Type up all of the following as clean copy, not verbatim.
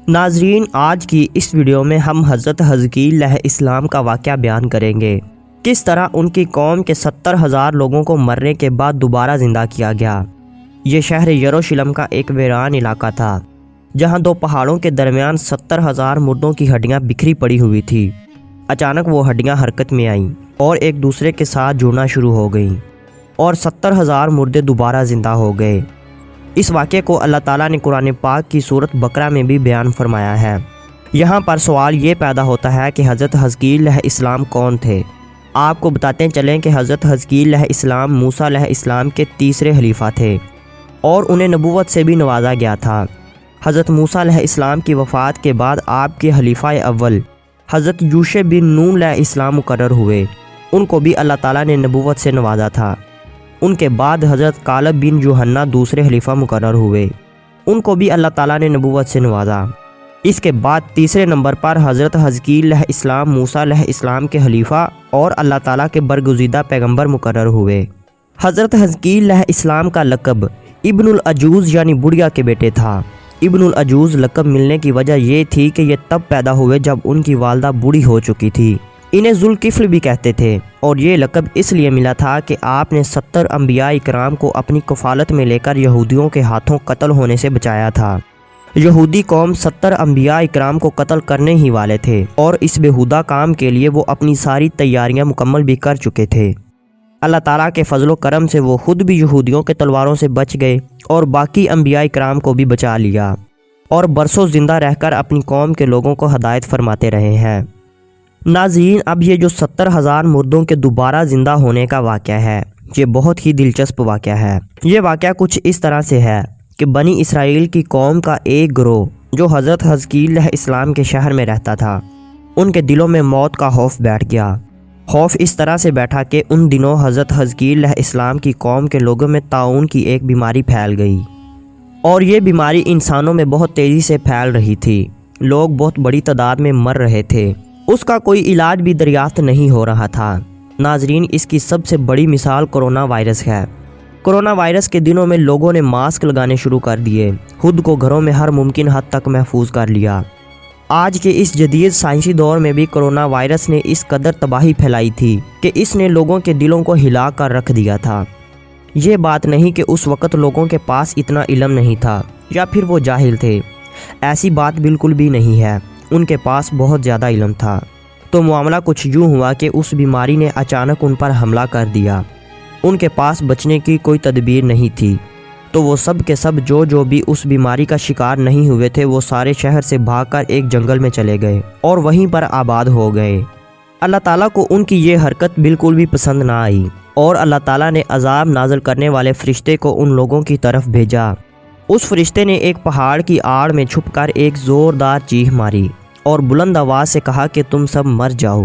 ناظرین، آج کی اس ویڈیو میں ہم حضرت حزقیل علیہ السلام کا واقعہ بیان کریں گے۔ کس طرح ان کی قوم کے 70,000 لوگوں کو مرنے کے بعد دوبارہ زندہ کیا گیا۔ یہ شہر یروشلم کا ایک ویران علاقہ تھا، جہاں دو پہاڑوں کے درمیان 70,000 مردوں کی ہڈیاں بکھری پڑی ہوئی تھی۔ اچانک وہ ہڈیاں حرکت میں آئیں اور ایک دوسرے کے ساتھ جڑنا شروع ہو گئیں اور 70,000 مردے دوبارہ زندہ ہو گئے۔ اس واقعے کو اللہ تعالیٰ نے قرآن پاک کی سورۃ بقرہ میں بھی بیان فرمایا ہے۔ یہاں پر سوال یہ پیدا ہوتا ہے کہ حضرت حزقیل علیہ السلام کون تھے؟ آپ کو بتاتے چلیں کہ حضرت حزقیل علیہ السلام موسیٰ علیہ السلام کے تیسرے خلیفہ تھے اور انہیں نبوت سے بھی نوازا گیا تھا۔ حضرت موسیٰ علیہ السلام کی وفات کے بعد آپ کے خلیفہ اول حضرت یوشع بن نون علیہ السلام مقرر ہوئے۔ ان کو بھی اللہ تعالیٰ نے نبوت سے نوازا تھا۔ ان کے بعد حضرت کالب بن یوحنا دوسرے خلیفہ مقرر ہوئے۔ ان کو بھی اللہ تعالیٰ نے نبوت سے نوازا۔ اس کے بعد تیسرے نمبر پر حضرت حزقیل علیہ السلام موسیٰ علیہ السلام کے خلیفہ اور اللہ تعالیٰ کے برگزیدہ پیغمبر مقرر ہوئے۔ حضرت حزقیل علیہ السلام کا لقب ابن العجوز یعنی بڑھیا کے بیٹے تھا۔ ابن العجوز لقب ملنے کی وجہ یہ تھی کہ یہ تب پیدا ہوئے جب ان کی والدہ بوڑھی ہو چکی تھی۔ انہیں ذوالکفل بھی کہتے تھے اور یہ لقب اس لیے ملا تھا کہ آپ نے 70 انبیاء اکرام کو اپنی کفالت میں لے کر یہودیوں کے ہاتھوں قتل ہونے سے بچایا تھا۔ یہودی قوم 70 انبیاء اکرام کو قتل کرنے ہی والے تھے اور اس بےہودہ کام کے لیے وہ اپنی ساری تیاریاں مکمل بھی کر چکے تھے۔ اللہ تعالیٰ کے فضل و کرم سے وہ خود بھی یہودیوں کے تلواروں سے بچ گئے اور باقی انبیاء اکرام کو بھی بچا لیا اور برسوں زندہ رہ کر اپنی قوم کے لوگوں کو ہدایت فرماتے رہے ہیں۔ ناظرین، اب یہ جو 70,000 مردوں کے دوبارہ زندہ ہونے کا واقعہ ہے، یہ بہت ہی دلچسپ واقعہ ہے۔ یہ واقعہ کچھ اس طرح سے ہے کہ بنی اسرائیل کی قوم کا ایک گروہ جو حضرت حزقیل علیہ السلام کے شہر میں رہتا تھا، ان کے دلوں میں موت کا خوف بیٹھ گیا۔ خوف اس طرح سے بیٹھا کہ ان دنوں حضرت حزقیل علیہ السلام کی قوم کے لوگوں میں طاعون کی ایک بیماری پھیل گئی اور یہ بیماری انسانوں میں بہت تیزی سے پھیل رہی تھی۔ لوگ بہت بڑی تعداد میں مر رہے تھے۔ اس کا کوئی علاج بھی دریافت نہیں ہو رہا تھا۔ ناظرین، اس کی سب سے بڑی مثال کرونا وائرس ہے۔ کرونا وائرس کے دنوں میں لوگوں نے ماسک لگانے شروع کر دیے، خود کو گھروں میں ہر ممکن حد تک محفوظ کر لیا۔ آج کے اس جدید سائنسی دور میں بھی کرونا وائرس نے اس قدر تباہی پھیلائی تھی کہ اس نے لوگوں کے دلوں کو ہلا کر رکھ دیا تھا۔ یہ بات نہیں کہ اس وقت لوگوں کے پاس اتنا علم نہیں تھا یا پھر وہ جاہل تھے، ایسی بات بالکل بھی نہیں ہے۔ ان کے پاس بہت زیادہ علم تھا۔ تو معاملہ کچھ یوں ہوا کہ اس بیماری نے اچانک ان پر حملہ کر دیا۔ ان کے پاس بچنے کی کوئی تدبیر نہیں تھی، تو وہ سب کے سب جو بھی اس بیماری کا شکار نہیں ہوئے تھے، وہ سارے شہر سے بھاگ کر ایک جنگل میں چلے گئے اور وہیں پر آباد ہو گئے۔ اللہ تعالیٰ کو ان کی یہ حرکت بالکل بھی پسند نہ آئی اور اللہ تعالیٰ نے عذاب نازل کرنے والے فرشتے کو ان لوگوں کی طرف بھیجا۔ اس فرشتے نے ایک پہاڑ کی آڑ میں چھپ کر ایک زوردار چیخ ماری اور بلند آواز سے کہا کہ تم سب مر جاؤ،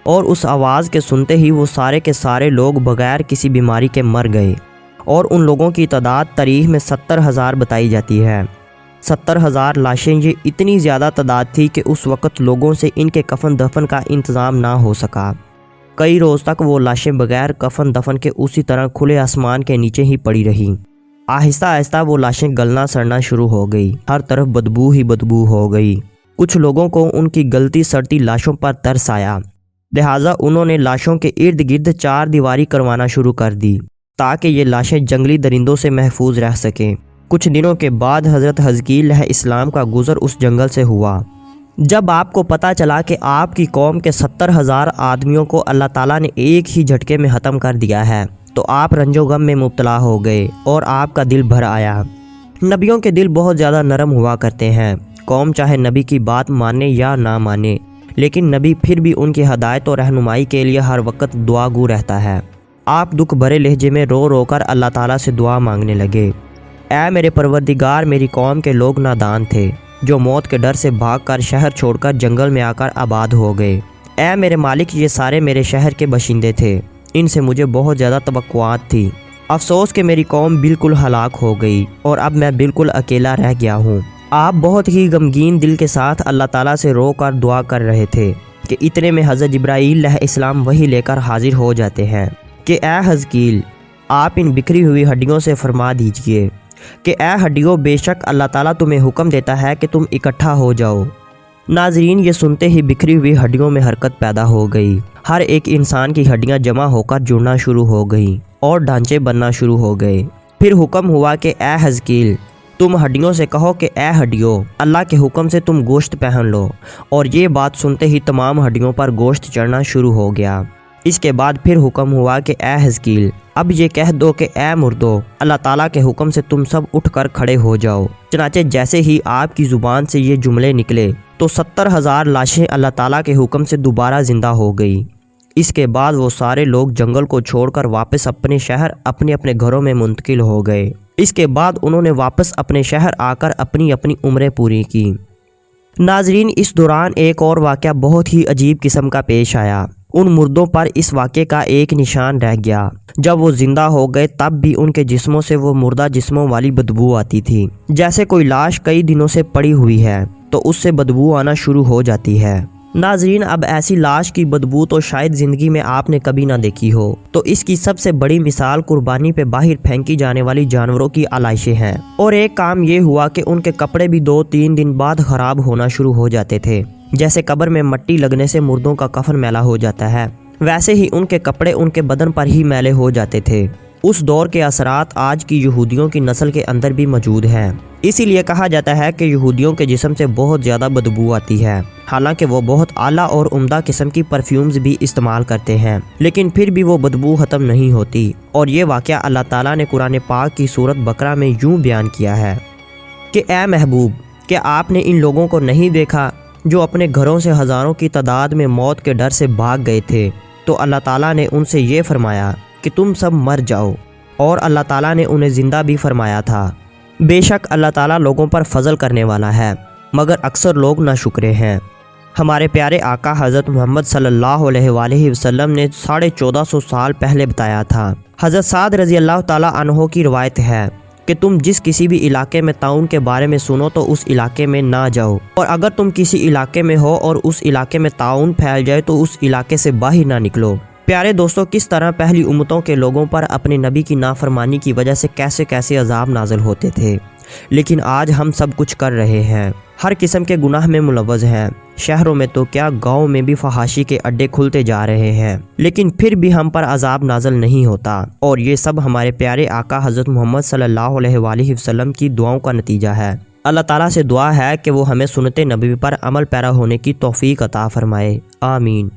اور اس آواز کے سنتے ہی وہ سارے کے سارے لوگ بغیر کسی بیماری کے مر گئے، اور ان لوگوں کی تعداد تاریخ میں 70,000 بتائی جاتی ہے۔ 70,000 لاشیں، یہ اتنی زیادہ تعداد تھی کہ اس وقت لوگوں سے ان کے کفن دفن کا انتظام نہ ہو سکا۔ کئی روز تک وہ لاشیں بغیر کفن دفن کے اسی طرح کھلے آسمان کے نیچے ہی پڑی رہیں۔ آہستہ آہستہ وہ لاشیں گلنا سڑنا شروع ہو گئی، ہر طرف بدبو ہی بدبو ہو گئی۔ کچھ لوگوں کو ان کی گلتی سڑتی لاشوں پر ترس آیا، لہٰذا انہوں نے لاشوں کے ارد گرد 4 دیواری کروانا شروع کر دی تاکہ یہ لاشیں جنگلی درندوں سے محفوظ رہ سکیں۔ کچھ دنوں کے بعد حضرت حزقیل علیہ السلام کا گزر اس جنگل سے ہوا۔ جب آپ کو پتہ چلا کہ آپ کی قوم کے 70,000 آدمیوں کو اللہ تعالیٰ نے ایک ہی جھٹکے میں ختم کر دیا ہے، تو آپ رنج و غم میں مبتلا ہو گئے اور آپ کا دل بھر آیا۔ نبیوں کے دل بہت زیادہ نرم ہوا کرتے ہیں۔ قوم چاہے نبی کی بات مانے یا نہ مانے، لیکن نبی پھر بھی ان کی ہدایت اور رہنمائی کے لیے ہر وقت دعا گو رہتا ہے۔ آپ دکھ بھرے لہجے میں رو رو کر اللہ تعالیٰ سے دعا مانگنے لگے۔ اے میرے پروردگار، میری قوم کے لوگ نادان تھے جو موت کے ڈر سے بھاگ کر شہر چھوڑ کر جنگل میں آ کر آباد ہو گئے۔ اے میرے مالک، یہ سارے میرے شہر کے باشندے تھے، ان سے مجھے بہت زیادہ توقعات تھی۔ افسوس کہ میری قوم بالکل ہلاک ہو گئی اور اب میں بالکل اکیلا رہ گیا ہوں۔ آپ بہت ہی غمگین دل کے ساتھ اللہ تعالیٰ سے رو کر دعا کر رہے تھے کہ اتنے میں حضرت جبرائیل علیہ السلام وہی لے کر حاضر ہو جاتے ہیں کہ اے حزقیل، آپ ان بکھری ہوئی ہڈیوں سے فرما دیجئے کہ اے ہڈیوں بے شک اللہ تعالیٰ تمہیں حکم دیتا ہے کہ تم اکٹھا ہو جاؤ۔ ناظرین یہ سنتے ہی بکھری ہوئی ہڈیوں میں حرکت پیدا ہو گئی۔ ہر ایک انسان کی ہڈیاں جمع ہو کر جڑنا شروع ہو گئیں اور ڈھانچے بننا شروع ہو گئے۔ پھر حکم ہوا کہ اے حزقیل تم ہڈیوں سے کہو کہ اے ہڈیوں اللہ کے حکم سے تم گوشت پہن لو، اور یہ بات سنتے ہی تمام ہڈیوں پر گوشت چڑھنا شروع ہو گیا۔ اس کے بعد پھر حکم ہوا کہ اے حزقیل اب یہ کہہ دو کہ اے مردو اللہ تعالیٰ کے حکم سے تم سب اٹھ کر کھڑے ہو جاؤ۔ چنانچہ جیسے ہی آپ کی زبان سے یہ جملے نکلے تو 70,000 لاشیں اللہ تعالیٰ کے حکم سے دوبارہ زندہ ہو گئی۔ اس کے بعد وہ سارے لوگ جنگل کو چھوڑ کر واپس اپنے شہر اپنے اپنے گھروں میں منتقل ہو گئے۔ اس کے بعد انہوں نے واپس اپنے شہر آ کر اپنی اپنی عمریں پوری کی۔ ناظرین اس دوران ایک اور واقعہ بہت ہی عجیب قسم کا پیش آیا۔ ان مردوں پر اس واقعے کا ایک نشان رہ گیا۔ جب وہ زندہ ہو گئے تب بھی ان کے جسموں سے وہ مردہ جسموں والی بدبو آتی تھی، جیسے کوئی لاش کئی دنوں سے پڑی ہوئی ہے تو اس سے بدبو آنا شروع ہو جاتی ہے۔ ناظرین اب ایسی لاش کی بدبو تو شاید زندگی میں آپ نے کبھی نہ دیکھی ہو، تو اس کی سب سے بڑی مثال قربانی پہ باہر پھینکی جانے والی جانوروں کی علائشیں ہیں۔ اور ایک کام یہ ہوا کہ ان کے کپڑے بھی 2-3 دن بعد خراب ہونا شروع ہو جاتے تھے۔ جیسے قبر میں مٹی لگنے سے مردوں کا کفن میلا ہو جاتا ہے، ویسے ہی ان کے کپڑے ان کے بدن پر ہی میلے ہو جاتے تھے۔ اس دور کے اثرات آج کی یہودیوں کی نسل کے اندر بھی موجود ہیں۔ اسی لیے کہا جاتا ہے کہ یہودیوں کے جسم سے بہت زیادہ بدبو آتی ہے، حالانکہ وہ بہت اعلیٰ اور عمدہ قسم کی پرفیومز بھی استعمال کرتے ہیں، لیکن پھر بھی وہ بدبو ختم نہیں ہوتی۔ اور یہ واقعہ اللہ تعالیٰ نے قرآن پاک کی سورت بقرہ میں یوں بیان کیا ہے کہ اے محبوب کہ آپ نے ان لوگوں کو نہیں دیکھا جو اپنے گھروں سے ہزاروں کی تعداد میں موت کے ڈر سے بھاگ گئے تھے، تو اللہ تعالیٰ نے ان سے یہ فرمایا کہ تم سب مر جاؤ، اور اللہ تعالیٰ نے انہیں زندہ بھی فرمایا تھا۔ بے شک اللہ تعالیٰ لوگوں پر فضل کرنے والا ہے، مگر اکثر لوگ ناشکرے ہیں۔ ہمارے پیارے آقا حضرت محمد صلی اللہ علیہ وآلہ وسلم نے 1450 سال پہلے بتایا تھا۔ حضرت سعد رضی اللہ تعالیٰ عنہ کی روایت ہے کہ تم جس کسی بھی علاقے میں طاعون کے بارے میں سنو تو اس علاقے میں نہ جاؤ، اور اگر تم کسی علاقے میں ہو اور اس علاقے میں طاعون پھیل جائے تو اس علاقے سے باہر نہ نکلو۔ پیارے دوستو، کس طرح پہلی امتوں کے لوگوں پر اپنے نبی کی نافرمانی کی وجہ سے کیسے کیسے عذاب نازل ہوتے تھے، لیکن آج ہم سب کچھ کر رہے ہیں، ہر قسم کے گناہ میں ملوث ہیں۔ شہروں میں تو کیا گاؤں میں بھی فحاشی کے اڈے کھلتے جا رہے ہیں، لیکن پھر بھی ہم پر عذاب نازل نہیں ہوتا، اور یہ سب ہمارے پیارے آقا حضرت محمد صلی اللہ علیہ وآلہ وسلم کی دعاؤں کا نتیجہ ہے۔ اللہ تعالیٰ سے دعا ہے کہ وہ ہمیں سنت نبوی پر عمل پیرا ہونے کی توفیق عطا فرمائے، آمین۔